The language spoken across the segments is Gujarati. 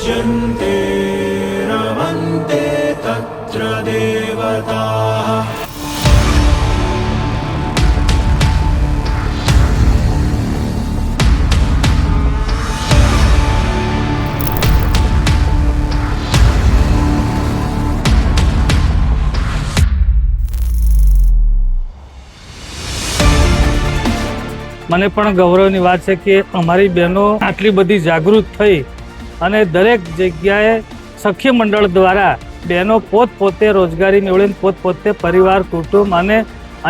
पूज्यन्ते रमन्ते तत्र देवताः। મને પણ ગૌરવની વાત છે કે અમારી બહેનો આટલી બધી જાગૃત થઈ અને દરેક જગ્યાએ સખી મંડળ દ્વારા બહેનો પોતપોતે રોજગારી મેળવીને પોતપોતે પરિવાર કુટુંબ અને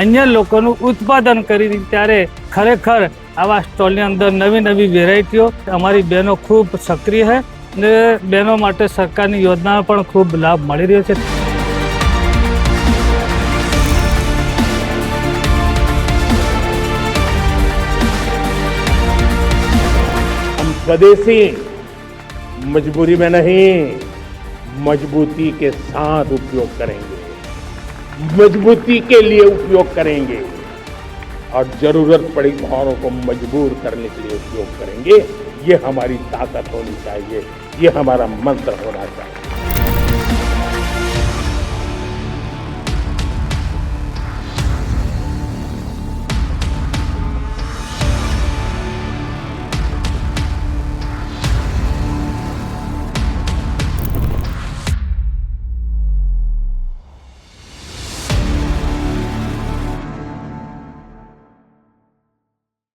અન્ય લોકોનું ઉત્પાદન કરી ત્યારે ખરેખર આવા સ્ટોલની અંદર નવી નવી વેરાયટીઓ અમારી બહેનો ખૂબ સક્રિય છે અને બહેનો માટે સરકારની યોજના પણ ખૂબ લાભ મળી રહ્યો છે। स्वदेशी मजबूरी में नहीं, मजबूती के साथ उपयोग करेंगे, मजबूती के लिए उपयोग करेंगे और जरूरत पड़ी भावों को मजबूर करने के लिए उपयोग करेंगे। ये हमारी ताकत होनी चाहिए, ये हमारा मंत्र होना चाहिए।